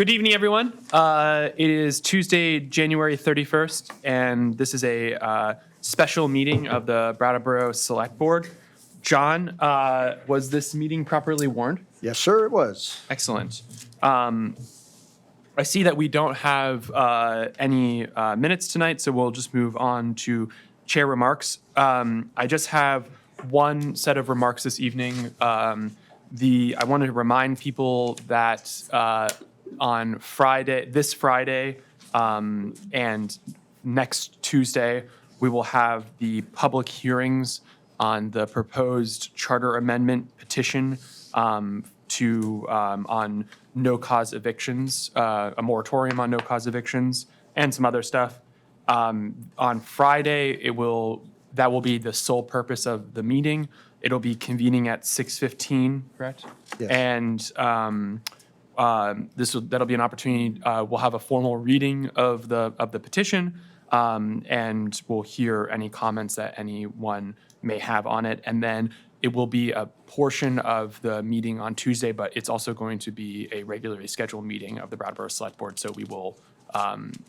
Good evening, everyone. It is Tuesday, January 31st, and this is a special meeting of the Brattleboro Selectboard. John, was this meeting properly warned? Yes, sir, it was. Excellent. I see that we don't have any minutes tonight, so we'll just move on to chair remarks. I just have one set of remarks this evening. I wanted to remind people that on this Friday, and next Tuesday, we will have the public hearings on the proposed charter amendment petition on no-cause evictions, a moratorium on no-cause evictions, and some other stuff. On Friday, that will be the sole purpose of the meeting. It'll be convening at 6:15, correct? Yes. And that'll be an opportunity. We'll have a formal reading of the petition, and we'll hear any comments that anyone may have on it. And then it will be a portion of the meeting on Tuesday, but it's also going to be a regularly scheduled meeting of the Brattleboro Select Board. So we will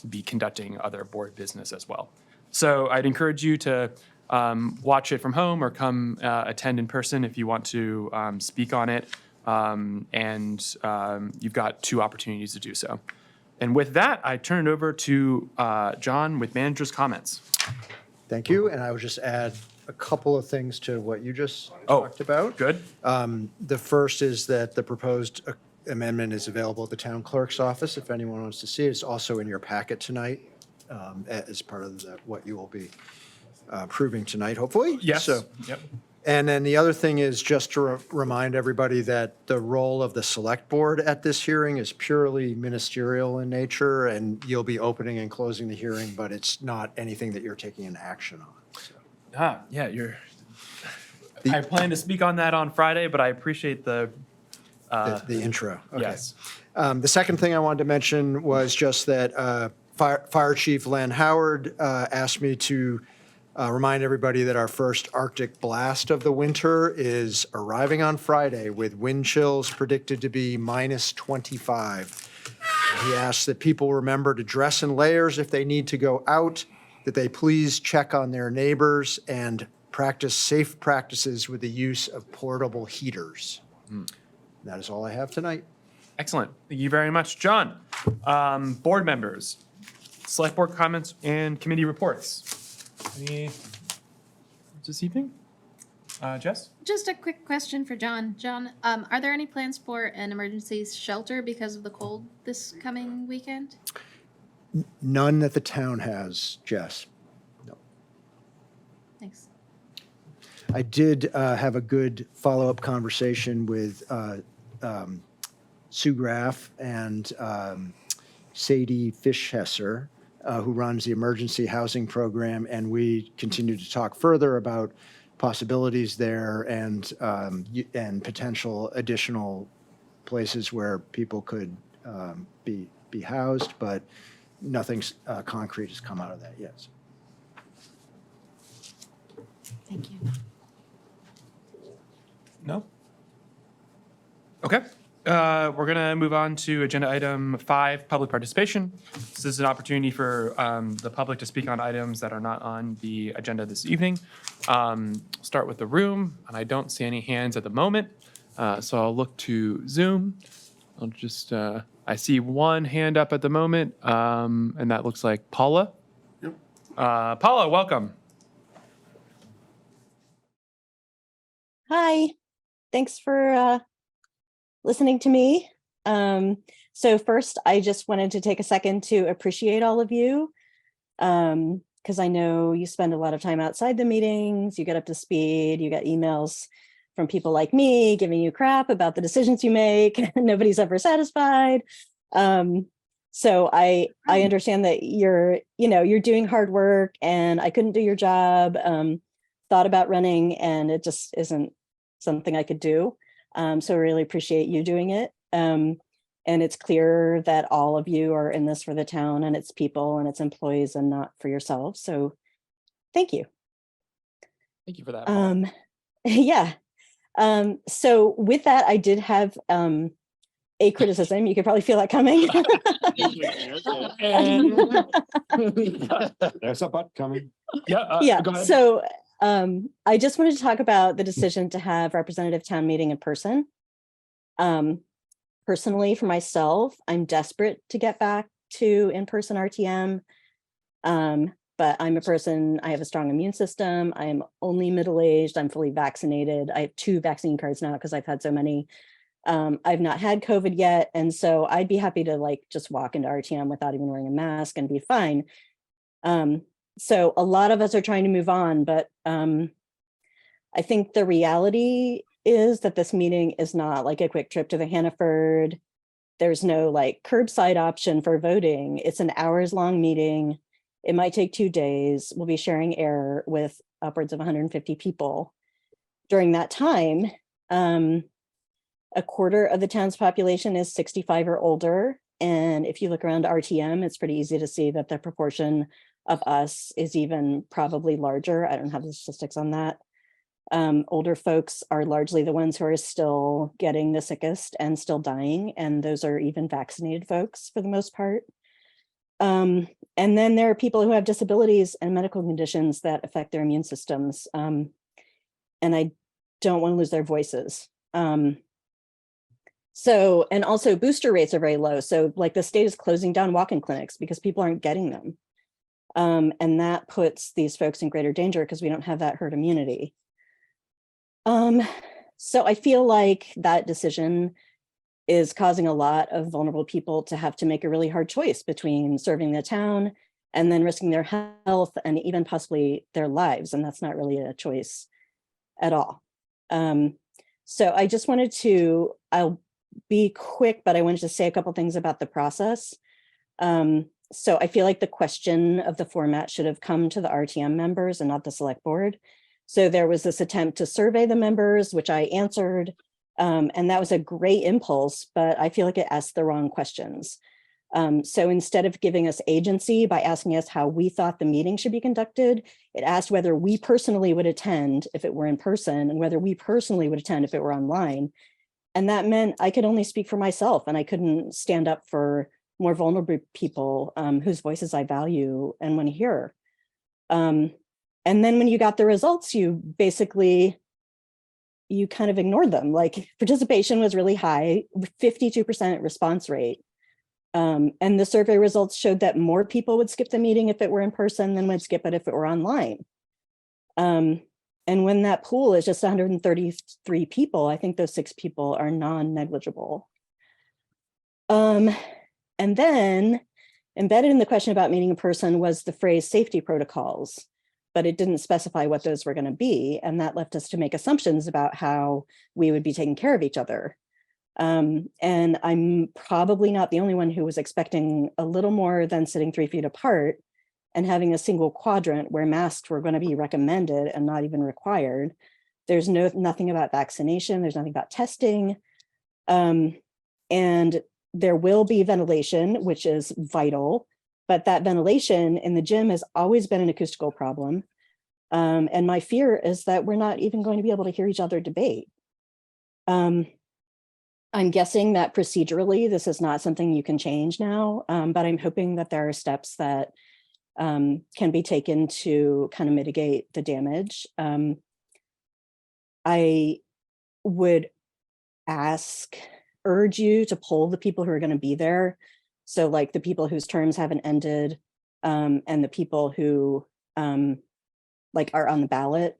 be conducting other board business as well. So I'd encourage you to watch it from home or come attend in person if you want to speak on it. And you've got 2 opportunities to do so. And with that, I turn it over to John with manager's comments. Thank you, and I would just add a couple of things to what you just talked about. Good. The first is that the proposed amendment is available at the town clerk's office if anyone wants to see it. It's also in your packet tonight as part of what you will be approving tonight, hopefully. Yes. So, yep. and then the other thing is just to remind everybody that the role of the select board at this hearing is purely ministerial in nature, and you'll be opening and closing the hearing, but it's not anything that you're taking an action on. So. Yeah, I plan to speak on that on Friday, but I appreciate the intro. Okay. Yes. The second thing I wanted to mention was just that Fire Chief Len Howard asked me to remind everybody that our first Arctic blast of the winter is arriving on Friday with wind chills predicted to be -25. He asks that people remember to dress in layers if they need to go out, that they please check on their neighbors and practice safe practices with the use of portable heaters. That is all I have tonight. Excellent. Thank you very much, John. Board members, select board comments and committee reports. Any this evening? Jess? Just a quick question for John. John, are there any plans for an emergency shelter because of the cold this coming weekend? None that the town has, Jess. No. Thanks. I did have a good follow-up conversation with Sue Graff and Sadie Fischhesser, who runs the emergency housing program, and we continue to talk further about possibilities there and potential additional places where people could be housed, but nothing concrete has come out of that yet. Thank you. No? Okay. We're going to move on to agenda item 5, public participation. This is an opportunity for the public to speak on items that are not on the agenda this evening. Start with the room, and I don't see any hands at the moment, so I'll look to Zoom. I'll just, I see one hand up at the moment, and that looks like Paula. Yep. Paula, welcome. Hi, thanks for listening to me. So first, I just wanted to take a second to appreciate all of you, because I know you spend a lot of time outside the meetings, you get up to speed, you get emails from people like me giving you crap about the decisions you make. Nobody's ever satisfied. So I understand that you're doing hard work, and I couldn't do your job, thought about running, and it just isn't something I could do. So I really appreciate you doing it. And it's clear that all of you are in this for the town and its people and its employees and not for yourselves. So thank you. Thank you for that. Yeah. So with that, I did have a criticism. You could probably feel that coming. There's a butt coming. Yeah, Yeah, go ahead. so I just wanted to talk about the decision to have representative town meeting in person. Personally, for myself, I'm desperate to get back to in-person RTM. But I'm a person, I have a strong immune system. I am only middle-aged. I'm fully vaccinated. I have 2 vaccine cards now because I've had so many. I've not had COVID yet. And so I'd be happy to like just walk into RTM without even wearing a mask and be fine. So a lot of us are trying to move on, but I think the reality is that this meeting is not like a quick trip to the Hannaford. There's no like curbside option for voting. It's an hours-long meeting. It might take 2 days. We'll be sharing air with upwards of 150 people. During that time, a quarter of the town's population is 65 or older. And if you look around RTM, it's pretty easy to see that the proportion of us is even probably larger. I don't have the statistics on that. Older folks are largely the ones who are still getting the sickest and still dying. And those are even vaccinated folks for the most part. And then there are people who have disabilities and medical conditions that affect their immune systems. And I don't want to lose their voices. So, and also booster rates are very low. So like the state is closing down walk-in clinics because people aren't getting them. And that puts these folks in greater danger because we don't have that herd immunity. So I feel like that decision is causing a lot of vulnerable people to have to make a really hard choice between serving the town and then risking their health and even possibly their lives. And that's not really a choice at all. So I just wanted to, I'll be quick, but I wanted to say a couple things about the process. So I feel like the question of the format should have come to the RTM members and not the select board. So there was this attempt to survey the members, which I answered. And that was a great impulse, but I feel like it asked the wrong questions. So instead of giving us agency by asking us how we thought the meeting should be conducted, it asked whether we personally would attend if it were in person and whether we personally would attend if it were online. And that meant I could only speak for myself and I couldn't stand up for more vulnerable people whose voices I value and want to hear. And then when you got the results, you kind of ignored them. Like participation was really high, 52% response rate. And the survey results showed that more people would skip the meeting if it were in person than would skip it if it were online. And when that pool is just 133 people, I think those 6 people are non-negligible. And then embedded in the question about meeting in person was the phrase safety protocols, but it didn't specify what those were going to be. And that left us to make assumptions about how we would be taking care of each other. And I'm probably not the only one who was expecting a little more than sitting 3 feet apart and having a single quadrant where masks were going to be recommended and not even required. There's nothing about vaccination. There's nothing about testing. And there will be ventilation, which is vital, but that ventilation in the gym has always been an acoustical problem. And my fear is that we're not even going to be able to hear each other debate. I'm guessing that procedurally, this is not something you can change now, but I'm hoping that there are steps that can be taken to kind of mitigate the damage. I would urge you to poll the people who are going to be there. So like the people whose terms haven't ended and the people who like are on the ballot,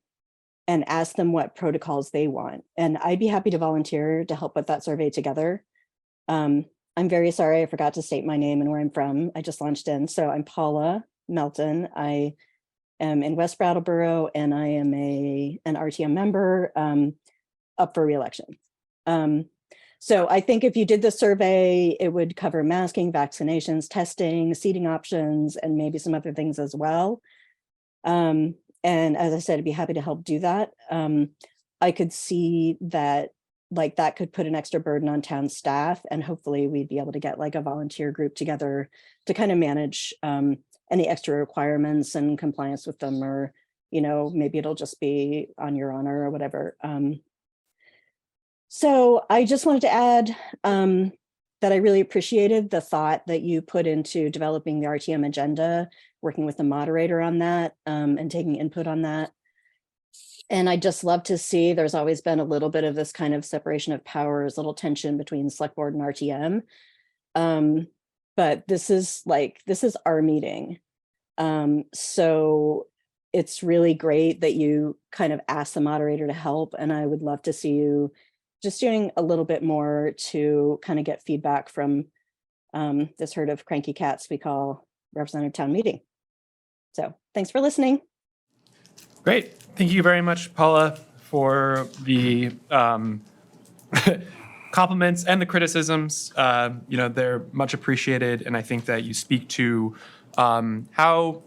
and ask them what protocols they want. And I'd be happy to volunteer to help put that survey together. I'm very sorry, I forgot to state my name and where I'm from. I just launched in. So I'm Paula Melton. I am in West Brattleboro and I am an RTM member up for re-election. So I think if you did the survey, it would cover masking, vaccinations, testing, seating options, and maybe some other things as well. And as I said, I'd be happy to help do that. I could see that like that could put an extra burden on town staff, and hopefully we'd be able to get like a volunteer group together to kind of manage any extra requirements and compliance with them, or, you know, maybe it'll just be on your honor or whatever. So I just wanted to add, that I really appreciated the thought that you put into developing the RTM agenda, working with the moderator on that, and taking input on that. And I just love to see there's always been a little bit of this kind of separation of powers, little tension between select board and RTM. But this is our meeting. So it's really great that you kind of asked the moderator to help. And I would love to see you just doing a little bit more to kind of get feedback from this herd of cranky cats we call representative town meeting. So thanks for listening. Great. Thank you very much, Paula, for the compliments and the criticisms. They're much appreciated, and I think that you speak to how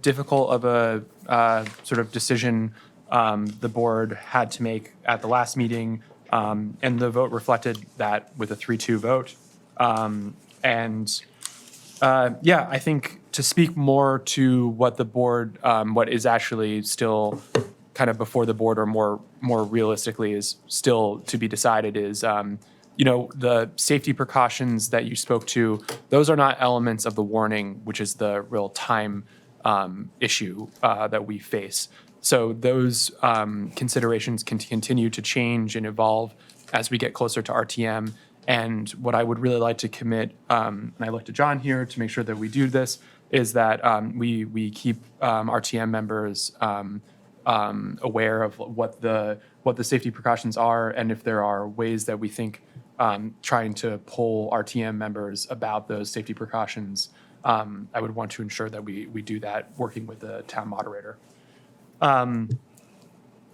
difficult of a sort of decision the board had to make at the last meeting, and the vote reflected that with a 3-2 vote. I think to speak more to what the board, what is actually still kind of before the board, or more realistically is still to be decided, is the safety precautions that you spoke to. Those are not elements of the warning, which is the real time issue that we face. So those considerations can continue to change and evolve as we get closer to RTM. And what I would really like to commit, and I look to John here to make sure that we do this, is that we keep RTM members aware of what the safety precautions are, and if there are ways that we think trying to poll RTM members about those safety precautions, I would want to ensure that we do that working with the town moderator. And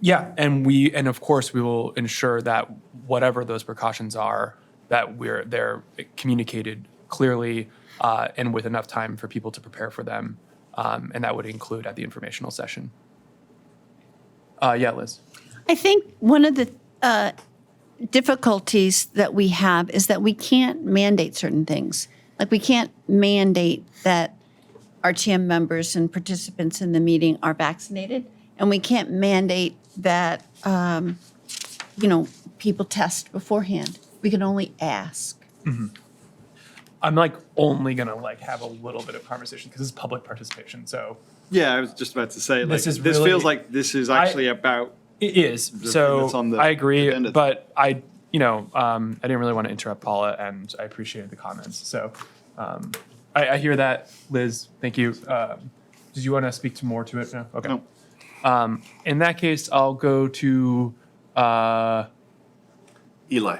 of course we will ensure that whatever those precautions are, that they're communicated clearly and with enough time for people to prepare for them, and that would include at the informational session. Liz. I think one of the difficulties that we have is that we can't mandate certain things. Like, we can't mandate that RTM members and participants in the meeting are vaccinated, and we can't mandate that people test beforehand. We can only ask. Mm-hmm. I'm only gonna have a little bit of conversation because this is public participation. So yeah, I was just about to say, this really, feels like this is actually about. It is. So I agree, but I didn't really want to interrupt Paula, and I appreciated the comments. So I hear that, Liz. Thank you. Did you want to speak more to it? No. Okay. No. In that case, I'll go to Eli.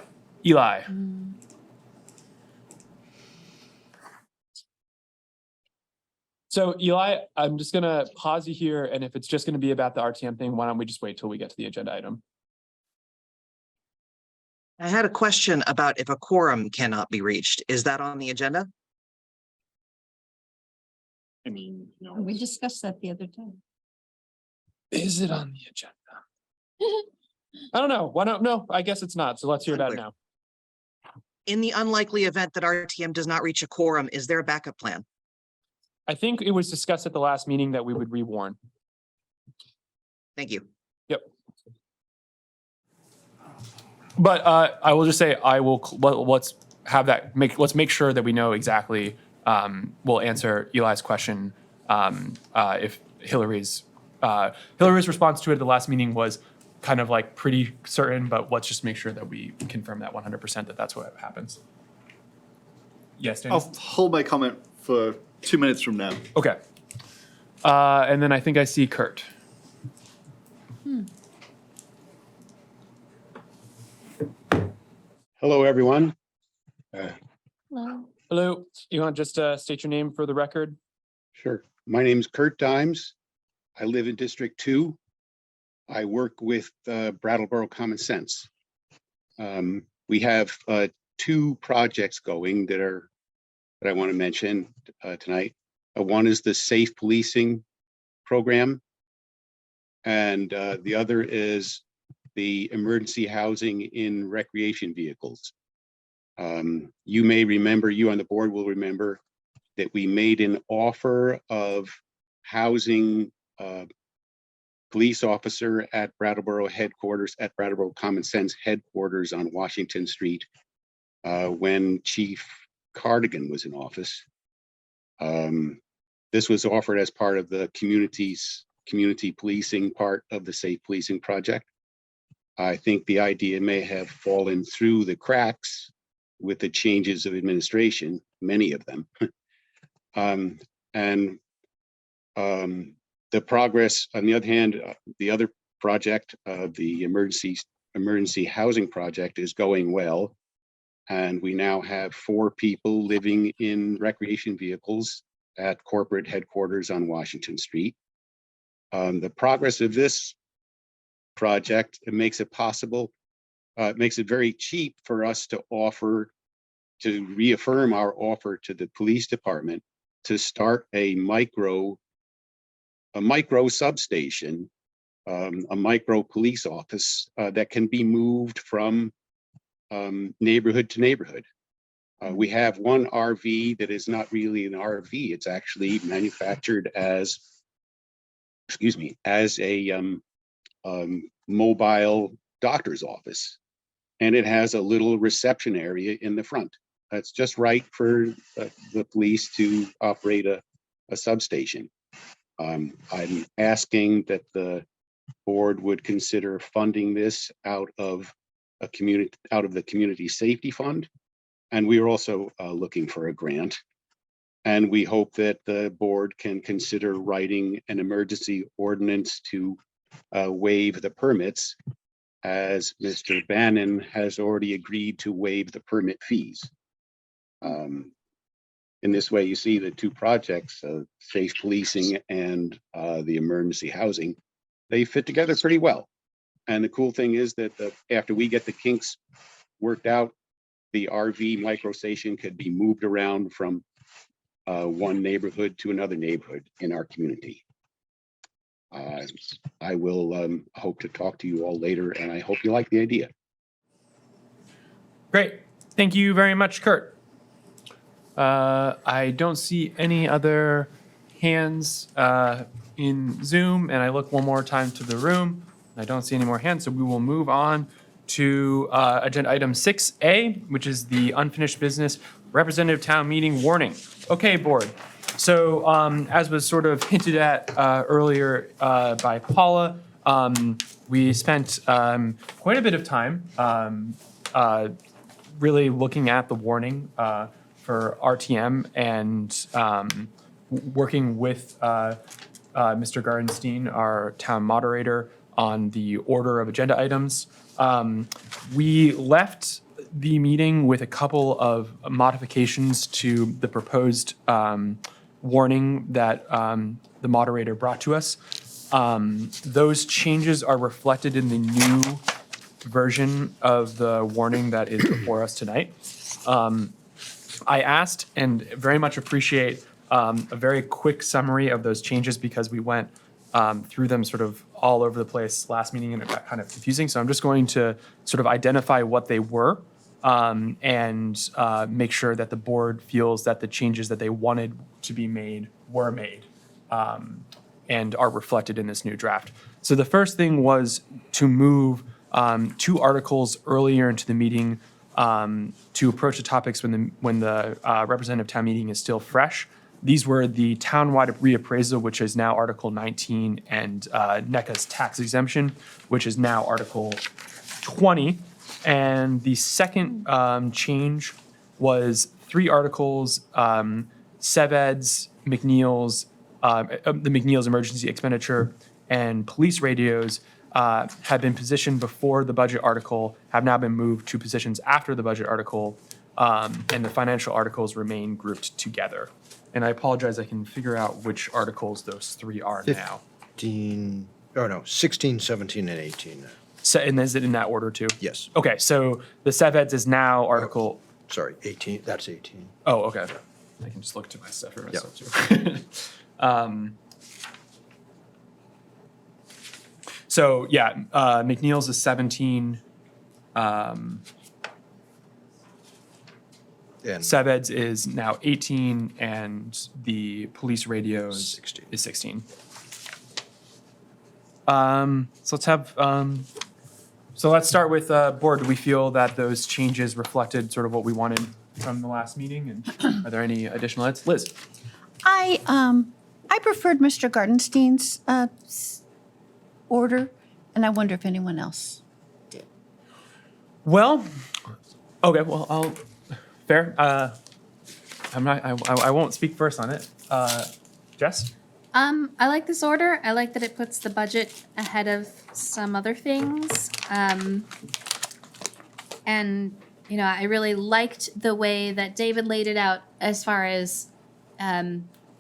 So Eli, I'm just going to pause you here, and if it's just going to be about the RTM thing, why don't we just wait till we get to the agenda item? I had a question about if a quorum cannot be reached. Is that on the agenda? I mean, We discussed that the other time. Is it on the agenda? I don't know. Why don't? No, I guess it's not. So let's hear that now. In the unlikely event that RTM does not reach a quorum, is there a backup plan? I think it was discussed at the last meeting that we would rewarn. Thank you. Yep. But I will just say, let's have that. Let's make sure that we know exactly. We'll answer Eli's question if Hillary's response to it at the last meeting was kind of pretty certain, but let's just make sure that we confirm that 100% that that's what happens. Yes, Dennis? I'll hold my comment for 2 minutes from now. Okay. And then I think I see Kurt. Hello, everyone. Hello. Hello. You want to just state your name for the record? Sure. My name is Kurt Dimes. I live in District 2. I work with Brattleboro Common Sense. We have 2 projects going that I want to mention tonight. One is the Safe Policing Program, and the other is the emergency housing in recreation vehicles. You may remember, you on the board will remember, that we made an offer of housing police officer at Brattleboro headquarters, at Brattleboro Common Sense headquarters on Washington Street when Chief Cardigan was in office. This was offered as part of the community policing part of the Safe Policing Project. I think the idea may have fallen through the cracks with the changes of administration, many of them. The progress, on the other hand, the other project, the emergency housing project, is going well. And we now have 4 people living in recreation vehicles at corporate headquarters on Washington Street. The progress of this project, it makes it possible, it makes it very cheap for us to reaffirm our offer to the police department to start a micro substation, a micro police office that can be moved from neighborhood to neighborhood. We have one RV that is not really an RV. It's actually manufactured as, a mobile doctor's office. And it has a little reception area in the front. That's just right for the police to operate a substation. I'm asking that the board would consider funding this out of the community safety fund. And we are also looking for a grant. And we hope that the board can consider writing an emergency ordinance to waive the permits, as Mr. Bannon has already agreed to waive the permit fees. In this way, you see the 2 projects, safe policing and the emergency housing, they fit together pretty well. And the cool thing is that after we get the kinks worked out, the RV microstation could be moved around from one neighborhood to another neighborhood in our community. I will hope to talk to you all later, and I hope you like the idea. Great. Thank you very much, Kurt. I don't see any other hands in Zoom, and I look one more time to the room. I don't see any more hands, so we will move on to agenda item 6A, which is the unfinished business representative town meeting warning. Okay, board. So as was sort of hinted at earlier by Paula, we spent quite a bit of time really looking at the warning for RTM and working with Mr. Gardenstein, our town moderator, on the order of agenda items. We left the meeting with a couple of modifications to the proposed warning that the moderator brought to us. Those changes are reflected in the new version of the warning that is before us tonight. I asked and very much appreciate a very quick summary of those changes because we went through them sort of all over the place last meeting and it got kind of confusing. So I'm just going to sort of identify what they were and make sure that the board feels that the changes that they wanted to be made were made and are reflected in this new draft. So the first thing was to move 2 articles earlier into the meeting to approach the topics when the representative town meeting is still fresh. These were the townwide reappraisal, which is now Article 19, and NECA's tax exemption, which is now Article 20. And the second change was 3 articles, SEVEDS, McNeil's, the McNeil's emergency expenditure, and police radios had been positioned before the budget article, have now been moved to positions after the budget article, and the financial articles remain grouped together. And I apologize, I can figure out which articles those 3 are now. 16, 17, and 18. So, and is it in that order too? Yes. Okay, so the SEVEDS is now Article, Sorry, 18, that's 18. oh, okay. I can just look to my stuff for myself too. So, yeah, McNeil's is 17. And SEVEDS is now 18, and the police radios 16. is 16. So let's have So let's start with board. Do we feel that those changes reflected sort of what we wanted from the last meeting? And are there any additional edits? Liz? I preferred Mr. Gartenstein's order, and I wonder if anyone else did. Well, okay, well, fair. I won't speak first on it. Jess? I like this order. I like that it puts the budget ahead of some other things. And, you know, I really liked the way that David laid it out as far as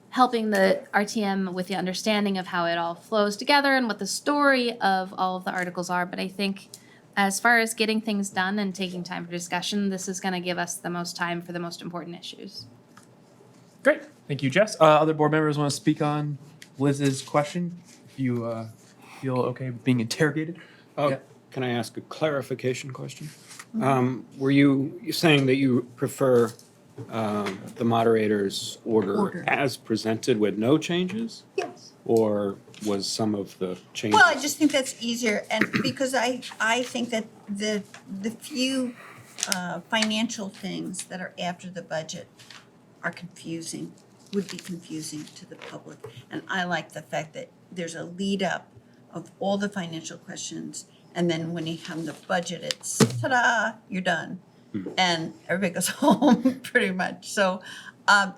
helping the RTM with the understanding of how it all flows together and what the story of all of the articles are. But I think as far as getting things done and taking time for discussion, this is going to give us the most time for the most important issues. Great. Thank you, Jess. Other board members want to speak on Liz's question? If you feel okay with being interrogated? Yeah. Can I ask a clarification question? Were you saying that you prefer the moderator's order as presented with no changes? Yes. Or was some of the changes? Well, I just think that's easier, and because I think that the few financial things that are after the budget are confusing, would be confusing to the public. And I like the fact that there's a lead up of all the financial questions, and then when you have the budget, it's ta-da, you're done. And everybody goes home pretty much. So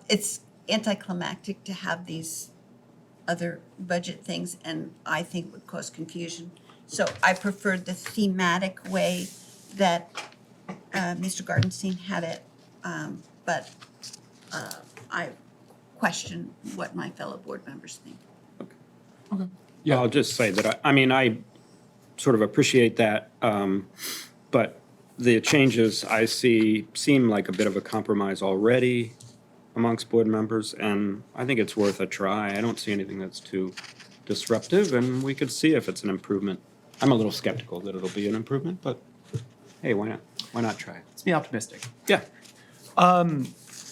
it's anticlimactic to have these other budget things, and I think would cause confusion. So I preferred the thematic way that Mr. Gartenstein had it, but I question what my fellow board members think. Yeah, I'll just say that, I sort of appreciate that, but the changes I see seem like a bit of a compromise already amongst board members, and I think it's worth a try. I don't see anything that's too disruptive, and we could see if it's an improvement. I'm a little skeptical that it'll be an improvement, but hey, why not? Why not try it? Let's be optimistic. Yeah.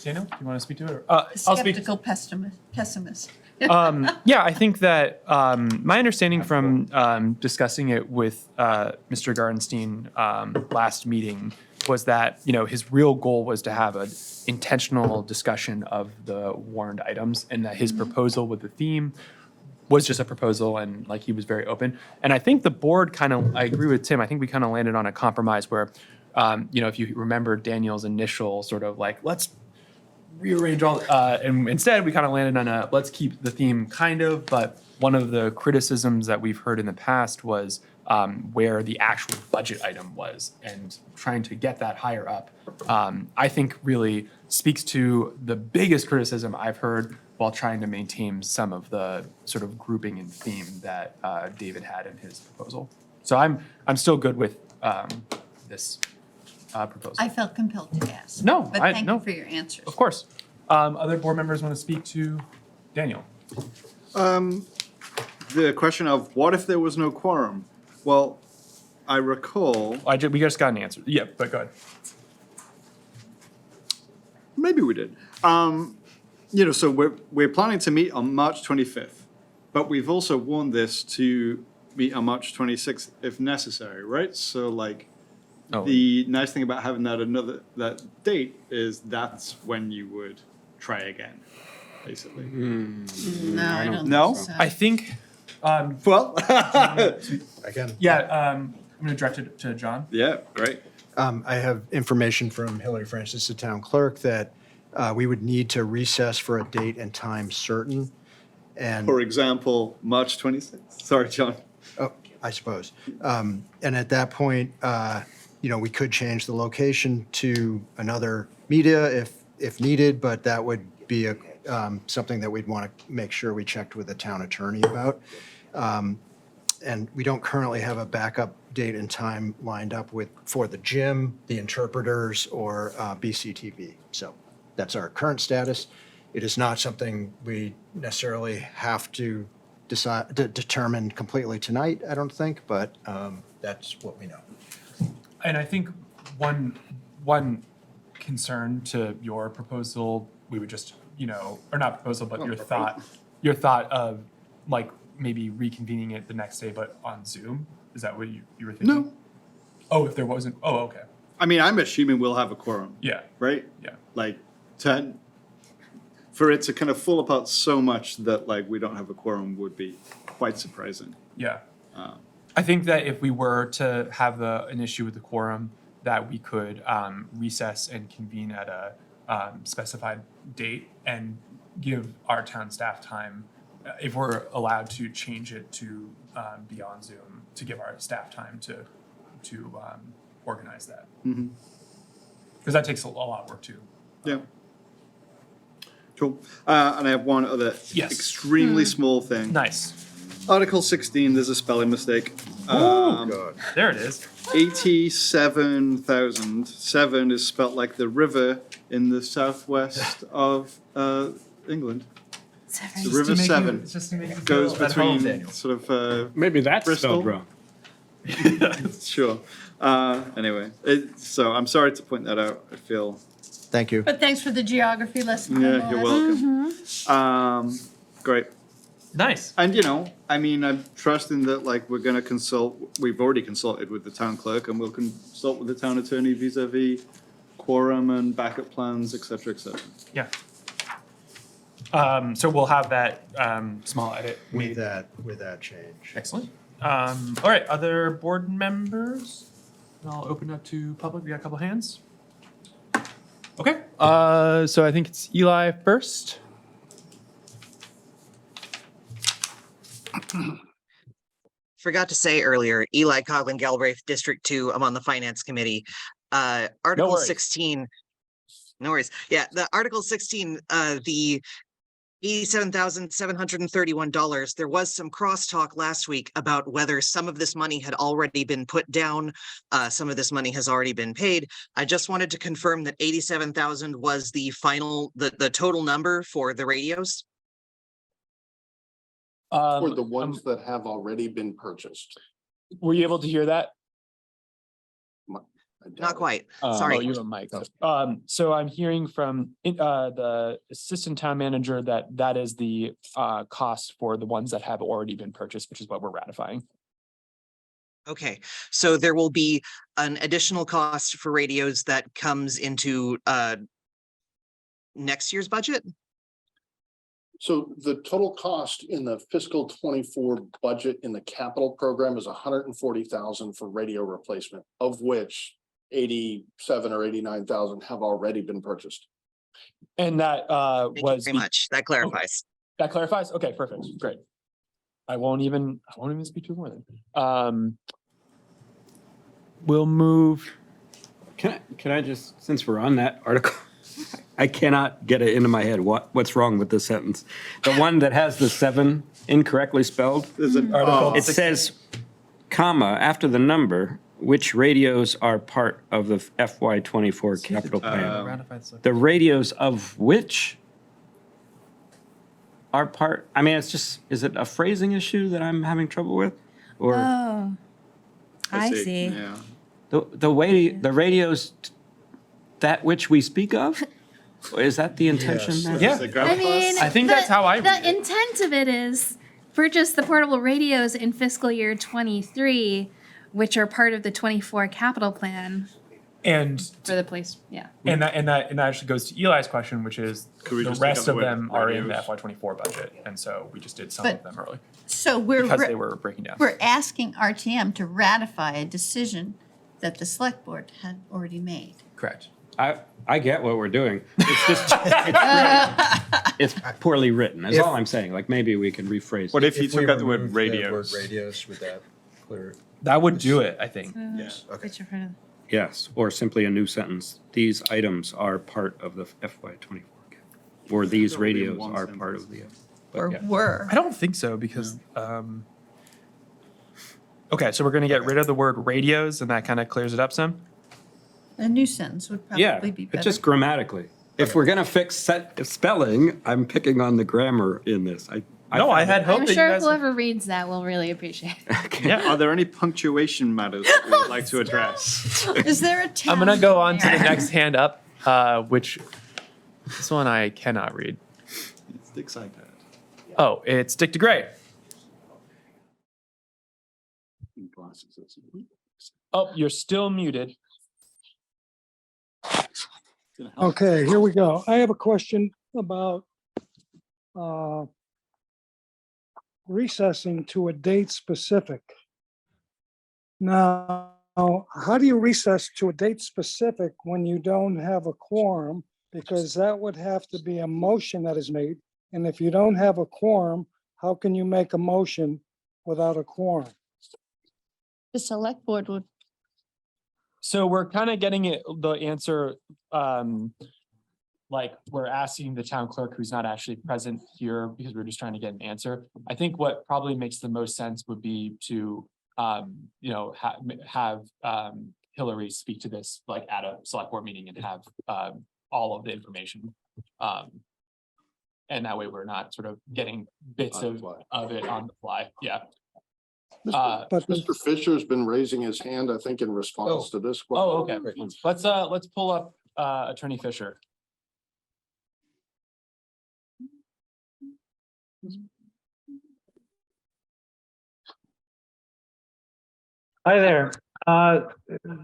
Daniel, do you want to speak to it? Or, I'll speak. Skeptical pessimist. Yeah, I think that my understanding from discussing it with Mr. Gartenstein last meeting was that, you know, his real goal was to have an intentional discussion of the warned items, and that his proposal with the theme was just a proposal, and like he was very open. And I think the board kind of, I agree with Tim, I think we kind of landed on a compromise where, you know, if you remember Daniel's initial sort of like, let's rearrange all, and instead we kind of landed on a, let's keep the theme kind of, but one of the criticisms that we've heard in the past was where the actual budget item was, and trying to get that higher up, I think really speaks to the biggest criticism I've heard while trying to maintain some of the sort of grouping and theme that David had in his proposal. So I'm still good with this proposal. I felt compelled to ask. No, But thank you for your answers. Of course. Other board members want to speak to Daniel? The question of what if there was no quorum? Well, I recall, We just got an answer. Yeah, but go ahead. maybe we did. You know, so we're planning to meet on March 25th, but we've also warned this to meet on March 26th if necessary, right? So like, the nice thing about having that date is that's when you would try again, basically. No, I don't No? think so. I think, Well, Again, I'm going to direct it to John. yeah, great. I have information from Hillary Francis, the town clerk, that we would need to recess for a date and time certain. And, For example, March 26th. Sorry, John. oh, I suppose. And at that point, you know, we could change the location to another media if needed, but that would be something that we'd want to make sure we checked with the town attorney about. And we don't currently have a backup date and time lined up for the gym, the interpreters, or BCTV. So that's our current status. It is not something we necessarily have to determine completely tonight, I don't think, but that's what we know. And I think one concern to your proposal, we would just, you know, or not proposal, but your thought of like maybe reconvening it the next day, but on Zoom. Is that what you were thinking? No. Oh, if there wasn't, oh, okay. I mean, I'm assuming we'll have a quorum, Yeah, right? yeah. Like, for it to kind of fall apart so much that like we don't have a quorum would be quite surprising. Yeah. I think that if we were to have an issue with the quorum, that we could recess and convene at a specified date and give our town staff time, if we're allowed to change it to be on Zoom, to give our staff time to organize that. Because that takes a lot of work too. Yeah. Cool. And I have one other Yes. extremely small thing. Nice. Article 16, there's a spelling mistake. There it is. 87,000. 7 is spelt like the river in the southwest of England. The River Severn goes between sort of, Maybe that's Bristol? spelled wrong. sure. Anyway, so I'm sorry to point that out. I feel, Thank you. But thanks for the geography lesson. yeah, you're welcome. Great. Nice. And, I mean, I'm trusting that, like, we're gonna we've already consulted with the town clerk, and we'll consult with the town attorney vis-à-vis quorum and backup plans, et cetera, et cetera. Yeah. So we'll have that small edit With made. that change. Excellent. All right, other board members? I'll open up to public. We got a couple hands. Okay, so I think it's Eli first. Forgot to say earlier, Eli Coughlin Galbraith, District 2, I'm on the Finance Committee. Article worries. 16, no worries. Yeah, the Article 16, the $87,731, there was some crosstalk last week about whether some of this money had already been put down, some of this money has already been paid. I just wanted to confirm that 87,000 was the final, the total number for the radios. For the ones that have already been purchased. Were you able to hear that? I doubt Not it. quite, Oh, sorry. you have a mic. So I'm hearing from the assistant town manager that is the cost for the ones that have already been purchased, which is what we're ratifying. Okay, so there will be an additional cost for radios that comes into next year's budget? So the total cost in the fiscal 24 budget in the capital program is 140,000 for radio replacement, of which 87 or 89,000 have already been purchased. And that Thank you was very much. That clarifies. that clarifies. Okay, perfect, great. I won't even speak to it more then. We'll move. Can I just, since we're on that article, I cannot get it into my head. What's wrong with this sentence? The one that has the 7 incorrectly spelled. There's an It says, comma, after the number, which radios are part of the FY24 capital plan. The radios of which are part, I mean, it's just, is it a phrasing issue that I'm having trouble with? Or Oh, I see. Yeah. the radios that which we speak of? Is that the intention? Yes. there? Yeah. The I graph mean, I think that's how I read the it. intent of it is purchase the portable radios in fiscal year 23, which are part of the 24 capital plan And for the place. Yeah. that actually goes to Eli's question, which is Could we the just take rest out the of word them are in the radios? FY24 budget, and so we just did some But- of them early So because they were breaking down. we're asking RTM to ratify a decision that the select board had already made. Correct. I get what we're doing. It's just, it's poorly written, is all I'm saying. Like, maybe we can rephrase What it. if you took out the word radios? Radios, would that clear? That would do it, I think. Yes. Which are Yes, or simply a new sentence. These items are part of the FY24. Or these That would be in radios one are part of sentence. the. Or yeah. were. I don't think so because. Okay, so we're going to get rid of the word radios, and that kind of clears it up some. A new sentence would Yeah, probably be but better. just grammatically. If we're gonna fix spelling, I'm picking on the grammar in this. No, found I it- had hoped I'm that you sure guys. whoever reads that will really appreciate it. Yeah, Are there any punctuation matters that we'd like to address? Is there a town? I'm gonna go on to the there? next hand up, which this one I cannot read. It's Dick's iPad. Oh, it's Dick DeGray. Oh, you're still muted. Okay, here we go. I have a question about recessing to a date specific. Now, how do you recess to a date specific when you don't have a quorum? Because that would have to be a motion that is made. And if you don't have a quorum, how can you make a motion without a quorum? The select board would. So we're kind of getting the answer, like we're asking the town clerk who's not actually present here because we're just trying to get an answer. I think what probably makes the most sense would be to, have Hillary speak to this like at a select board meeting and have all of the information. And that way we're not sort of getting bits of it on the fly. Yeah. But Mr. Fisher's been raising his hand, I think, in response to this question. Oh, okay. Let's pull up Attorney Fisher. Hi there.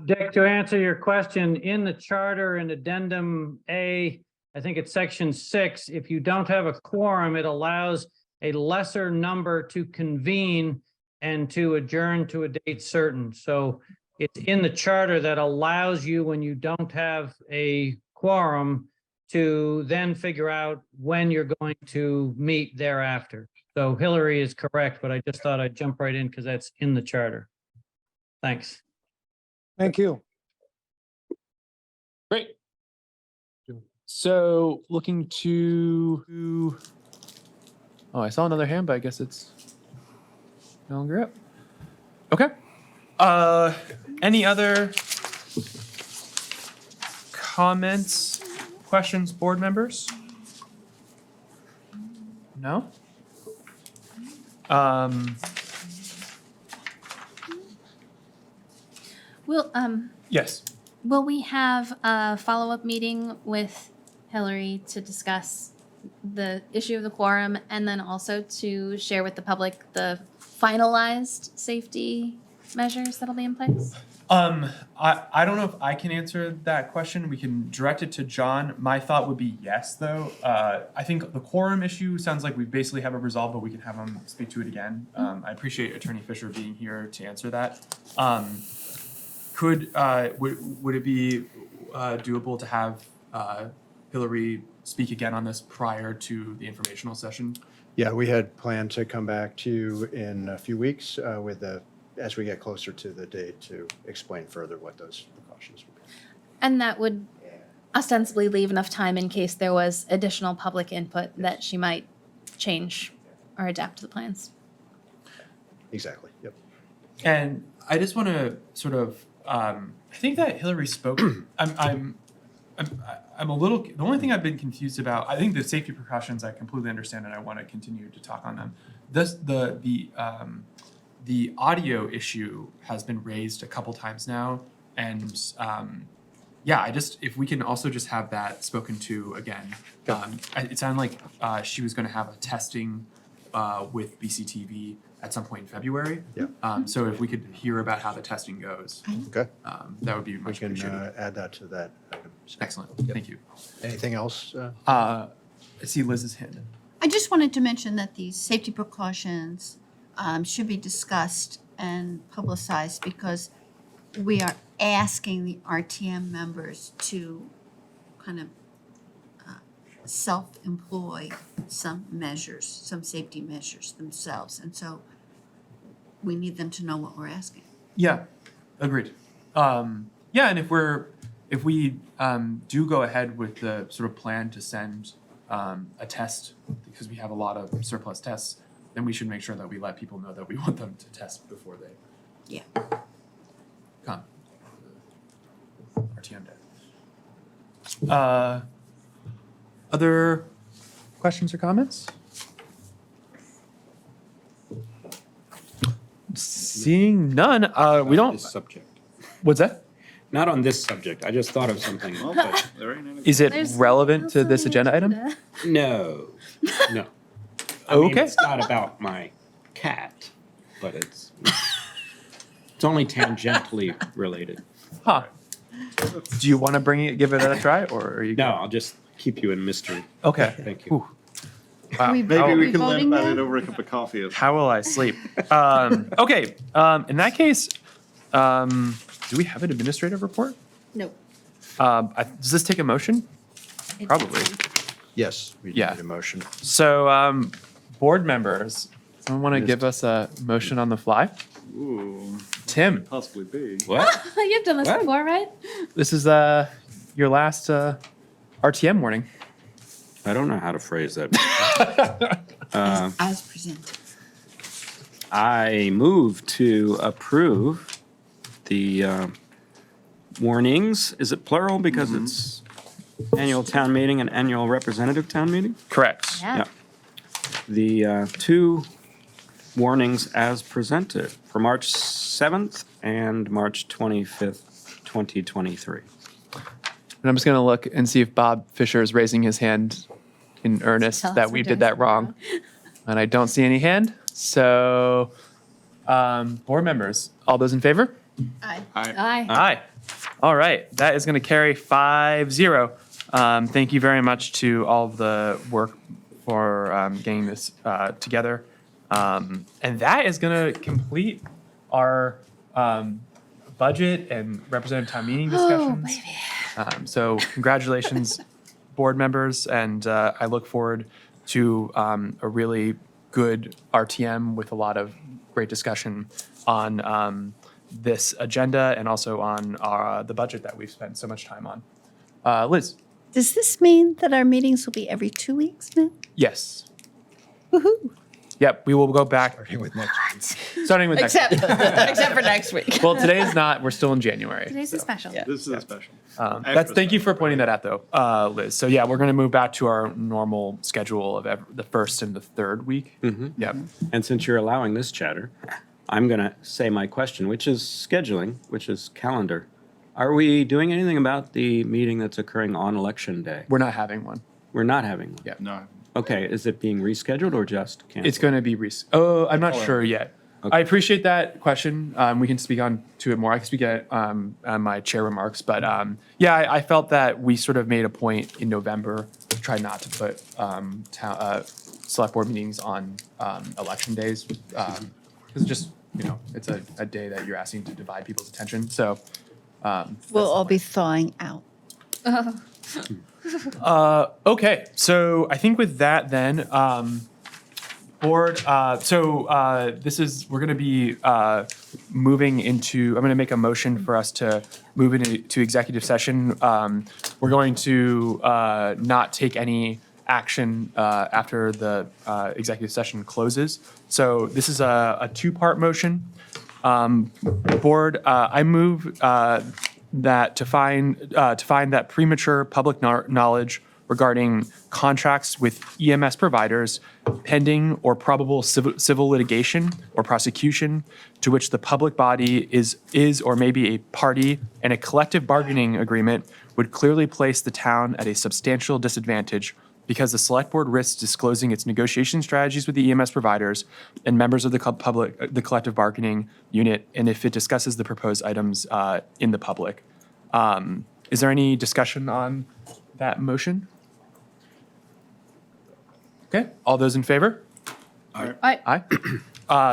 Dick, to answer your question, in the charter in addendum A, I think it's section 6, if you don't have a quorum, it allows a lesser number to convene and to adjourn to a date certain. So it's in the charter that allows you, when you don't have a quorum, to then figure out when you're going to meet thereafter. So Hillary is correct, but I just thought I'd jump right in because that's in the charter. Thanks. thank you. Great. So looking to, oh, I saw another hand, but I guess it's no longer up. Okay. Any other comments, questions, board members? No? Yes. Will we have a follow-up meeting with Hillary to discuss the issue of the quorum and then also to share with the public the finalized safety measures that'll be in place? I don't know if I can answer that question. We can direct it to John. My thought would be yes, though. I think the quorum issue sounds like we basically have it resolved, but we can have him speak to it again. I appreciate Attorney Fisher being here to answer that. Would it be doable to have Hillary speak again on this prior to the informational session? Yeah, we had planned to come back to you in a few weeks as we get closer to the date to explain further what those precautions would be. And that would ostensibly leave enough time in case there was additional public input that she might change or adapt to the plans. Exactly, yep. And I just want to sort of, I think that Hillary spoke. I'm a little. The only thing I've been confused about, I think the safety precautions I completely understand, and I want to continue to talk on them. The audio issue has been raised a couple times now, and yeah, if we can also just have that spoken to again. It sounded like she was going to have a testing with BCTV at some point in February. Yeah. So if we could hear about how the testing goes, Okay. that would be We much can appreciated. add that to that item. Excellent. Thank you. Anything else? I see Liz's hand. I just wanted to mention that these safety precautions should be discussed and publicized because we are asking the RTM members to kind of self-employ some measures, some safety measures themselves. And so we need them to know what we're asking. Yeah, agreed. Yeah, and if we do go ahead with the sort of plan to send a test, because we have a lot of surplus tests, then we should make sure that we let people know that we want them to test before they come. RTM day. Other questions or comments? Seeing none, we don't. This subject. What's that? Not on this subject. I just thought of something. but- Is it There's relevant to also this the agenda item? No, no. I mean, Okay. it's not about my cat, but it's. It's only tangentially related. Huh. Do you want to give it a try, or are you? No, I'll just keep you in mystery. Okay. Thank you. Whew. Wow. Maybe How- we can voting learn about now? it over a cup of coffee. Or How will I sleep? Okay. In that case, do we have an administrative report? No. Does this take a motion? Probably. Yes, we Yeah. need a motion. So, board members, someone want to give us a motion on the fly? Ooh, Tim, possibly be. What? You've done this What? before, right? this is your last RTM warning. I don't know how to phrase that. As presented. I move to approve the warnings. Is it plural because it's annual town meeting and annual representative town meeting? Correct. Yeah. The two warnings as presented for March 7th and March 25th, 2023. And I'm just going to look and see if Bob Fisher is raising his hand in earnest Tell us that we're we doing did that something wrong. And I don't see any hand. So, board members, all those in favor? Aye. Aye. All right. That is going to carry 5-0. Thank you very much to all of the work for getting this together. And that is going to complete our budget and representative town meeting discussions. So congratulations, board members, and I look forward to a really good RTM with a lot of great discussion on this agenda and also on the budget that we've spent so much time on. Liz? Does this mean that our meetings will be every 2 weeks now? Yes. Woohoo! Yep, we will go back. Starting with next week. Except for next week. Well, today is not, we're still in January. Today's a so. special. This is a special. Thank you for pointing that out, though, Liz. So yeah, we're going to move back to our normal schedule of the first and the third week. Yep. And since you're allowing this chatter, I'm going to say my question, which is scheduling, which is calendar. Are we doing anything about the meeting that's occurring on Election Day? We're not having one. We're not having one. Yeah. No. Okay, is it being rescheduled or just canceled? It's going to be I'm not sure yet. I appreciate that question. We can speak on to it more. I can speak at my chair remarks, but yeah, I felt that we sort of made a point in November to try not to put select board meetings on election days because it's just it's a day that you're asking to divide people's attention. So We'll all be thawing out. okay, so I think with that then, board, we're gonna be moving into, I'm gonna make a motion for us to move into executive session. We're going to not take any action after the executive session closes. So this is a two-part motion. Board, I move that to find that premature public knowledge regarding contracts with EMS providers pending or probable civil litigation or prosecution to which the public body is or may be a party and a collective bargaining agreement would clearly place the town at a substantial disadvantage because the select board risks disclosing its negotiation strategies with the EMS providers and members of the collective bargaining unit, and if it discusses the proposed items in the public. Is there any discussion on that motion? Okay, all those in favor? Aye.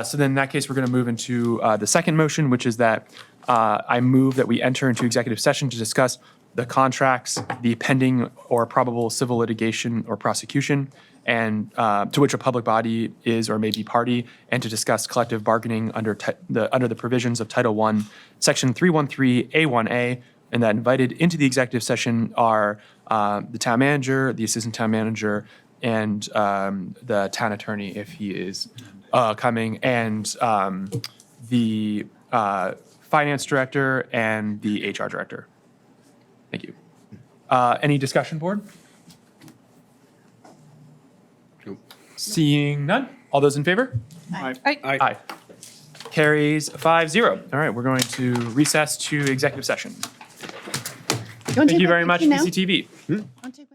So then in that case, we're going to move into the second motion, which is that I move that we enter into executive session to discuss the contracts, the pending or probable civil litigation or prosecution, and to which a public body is or may be party, and to discuss collective bargaining under the provisions of Title I, Section 313A1A, and that invited into the executive session are the town manager, the assistant town manager, and the town attorney if he is coming, and the finance director and the HR director. Thank you. Any discussion, board? Seeing none. All those in favor? Aye. Carries 5-0. All right, we're going to recess to executive session. Thank you very much, now? PCTV. Want to-